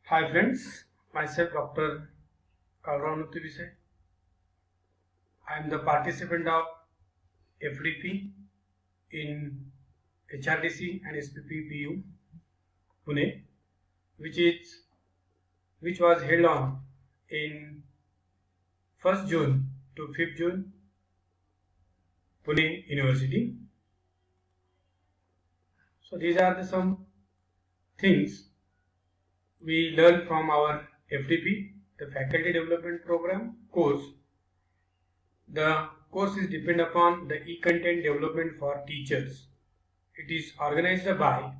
Hi friends, myself Dr. Kalram Nutubise. I am the participant of FDP in HRDC and SPP PU Pune, which was held on in 1st June to 5th June, Pune University. So these are some things we learned from our FDP, the Faculty Development Program course. The course is depend upon the e-content development for teachers. It is organized by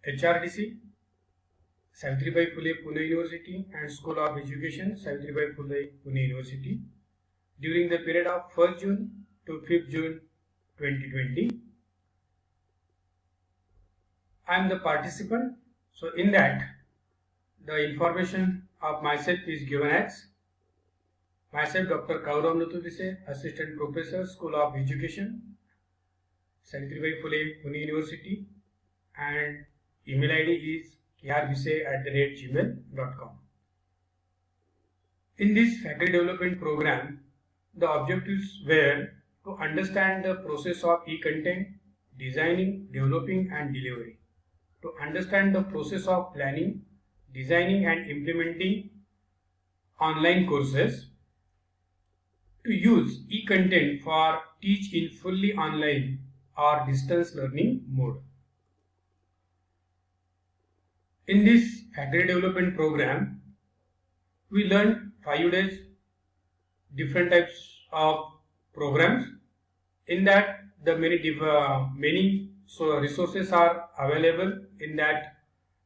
HRDC, Savitribai Phule Pune University and School of Education, Savitribai Phule Pune University during the period of 1st June to 5th June 2020. I am the participant. So in that, the information of myself is given as myself Dr. Kauram Nutubise, Assistant Professor, School of Education, Savitribai Phule Pune University, and email ID is krbise@gmail.com. In this faculty development program, the objectives were to understand the process of e-content, designing, developing and delivery, to understand the process of planning, designing and implementing online courses, to use e-content for teach in fully online or distance learning mode. In this faculty development program, we learned 5 days different types of programs. In that, the many resources are available in that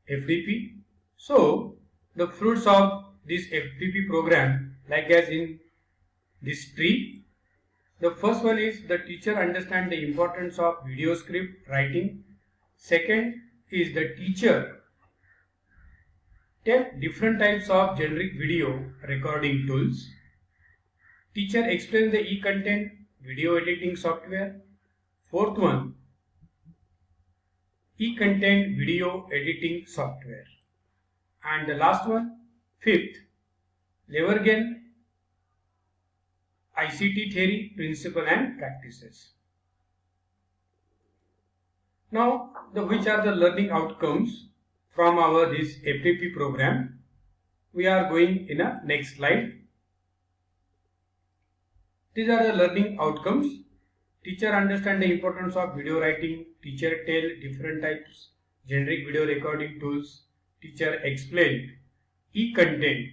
FDP. So the fruits of this FDP program, like as in this tree, the first one is the teacher understand the importance of video script writing. Second is the teacher take different types of generic video recording tools. Teacher explains the e-content video editing software. Fourth one, e-content video editing software. And the last one, fifth, Levergen ICT theory, principle and practices. Now, which are the learning outcomes from our this FDP program? We are going in a next slide. These are the learning outcomes. Teacher understand the importance of video writing. Teacher tell different types generic video recording tools. Teacher explain e-content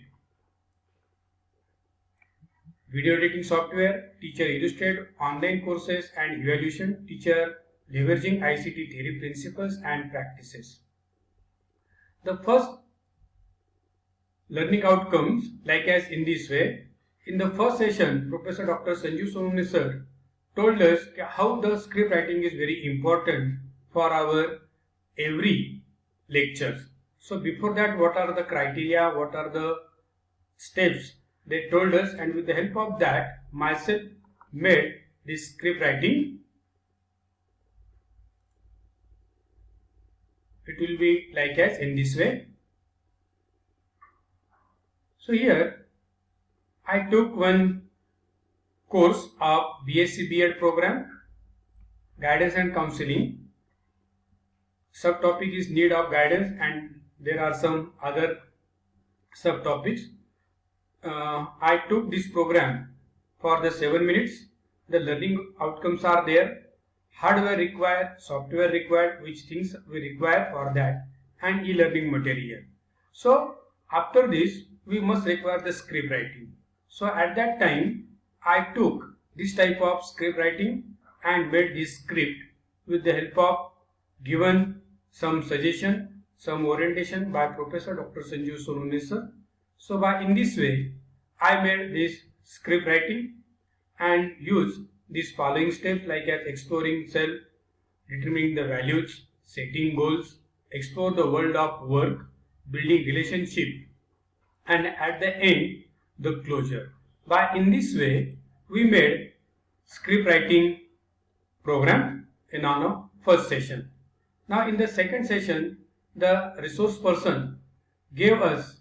video editing software. Teacher illustrate online courses and evaluation. Teacher leveraging ICT theory, principles and practices. The first learning outcomes, like as in this way. In the first session, Professor Dr. Sanjeev Sonone sir told us how the script writing is very important for our every lectures. So before that, what are the criteria, what are the steps they told us, and with the help of that, myself made this script writing. It will be like as in this way. So here I took one course of BSc B.Ed program, guidance and counseling. Subtopic is need of guidance, and there are some other subtopics. I took this program for the 7 minutes. The learning outcomes are there. Hardware required, software required, which things we require for that, and e-learning material. So after this, we must require the script writing. So at that time, I took this type of script writing and made this script with the help of given some suggestion, some orientation by Professor Dr. Sanjeev Sonone sir. So in this way, I made this script writing and use these following steps, like as exploring self, determining the values, setting goals, explore the world of work, building relationship, and at the end, the closure. In this way, we made script writing program in our first session. Now in the second session, the resource person gave us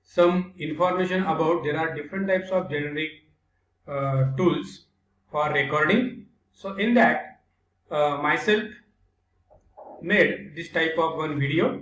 some information about there are different types of generic tools for recording. So in that myself made this type of one video.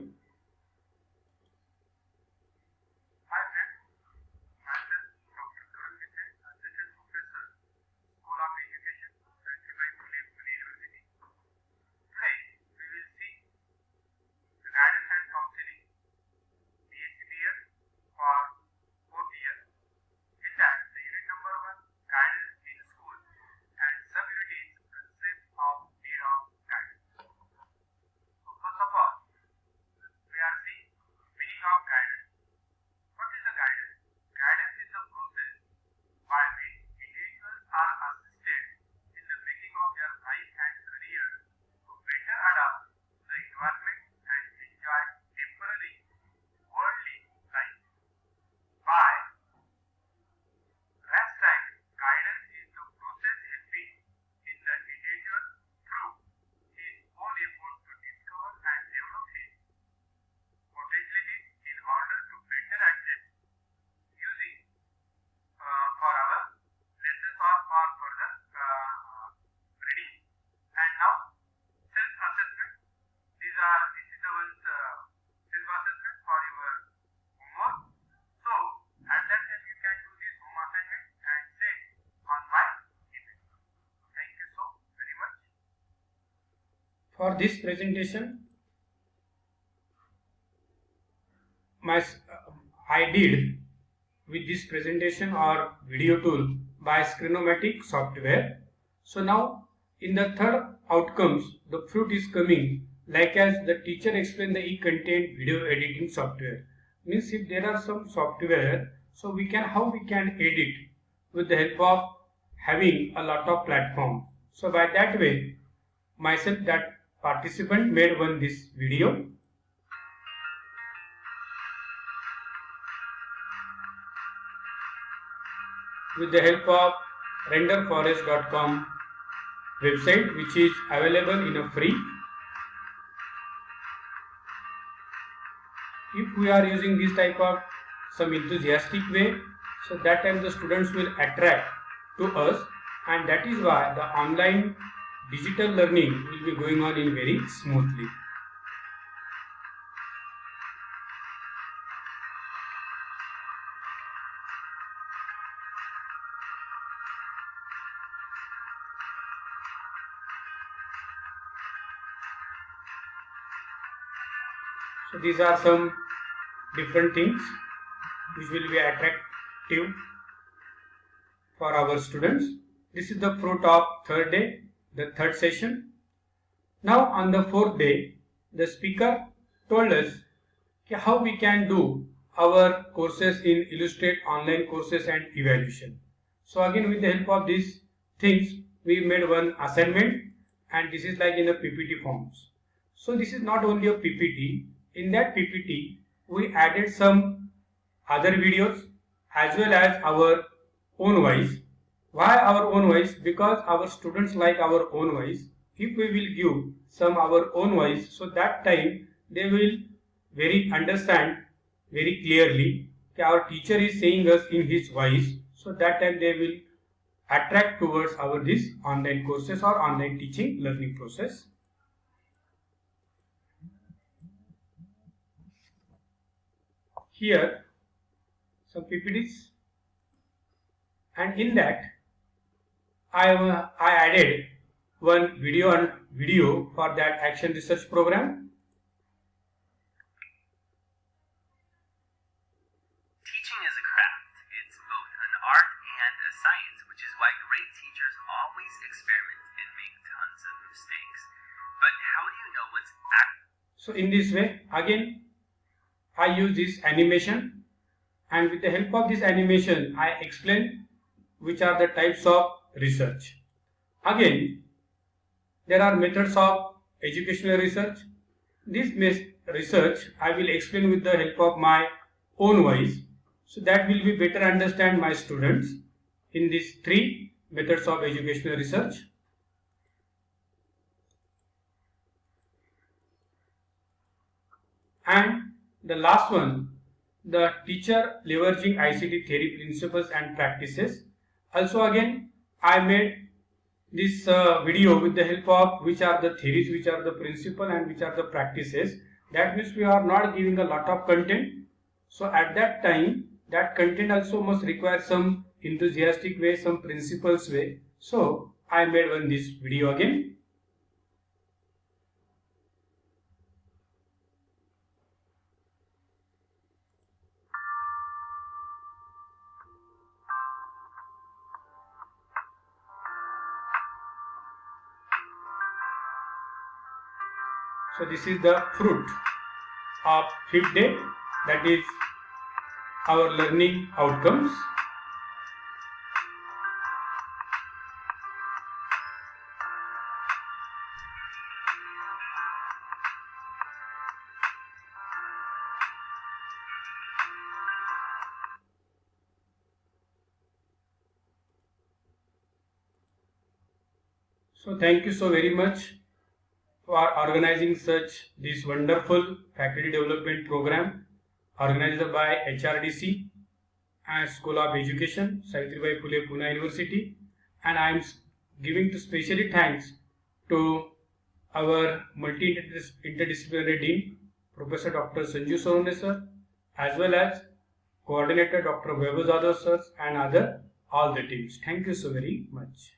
For this presentation, I did with this presentation or video tool by Screenmatic software. So now in the third outcomes, the fruit is coming like as the teacher explained the e-content video editing software. Means if there are some software, so how we can edit with the help of having a lot of platform. So by that way, myself that participant made this video. With the help of renderforest.com website, which is available in a free. If we are using this type of some enthusiastic way, so that time the students will attract to us, and that is why the online digital learning will be going on in very smoothly. So these are some different things which will be attractive for our students. This is the fruit of third day, the third session. Now on the fourth day, the speaker told us how we can do our courses in Illustrate online courses and evaluation. So again, with the help of these things, we made one assignment, and this is like in the PPT forms. So this is not only a PPT. In that PPT, we added some other videos as well as our own voice. Why our own voice? Because our students like our own voice. If we will give some our own voice, so that time they will understand very clearly that our teacher is saying us in his voice. So that time they will attract towards our this online courses or online teaching learning process. Here some PPTs, and in that I added one video for that action research program. Teaching is a craft. It's both an art and a science, which is why great teachers always experiment and make tons of mistakes. But how do you know what's So in this way, again I use this animation, and with the help of this animation I explain which are the types of research. Again, there are methods of educational research. This research I will explain with the help of my own voice, so that will be better understand my students in these three methods of educational research. And the last one, the teacher leveraging ICT theory principles and practices. Also again, I made this video with the help of which are the theories, which are the principle, and which are the practices. That means we are not giving a lot of content. So at that time, that content also must require some enthusiastic way, some principles way. So I made this video again. So this is the fruit of 5th day, that is our learning outcomes. So thank you so very much for organizing this wonderful faculty development program organized by HRDC and School of Education, Savitribai Phule Pune University, and I am giving specially thanks to our multi-interdisciplinary dean, Professor Dr. Sanju Sonne sir, as well as coordinator Dr. Vaibhav Jadhav sir and all the teams. Thank you so very much.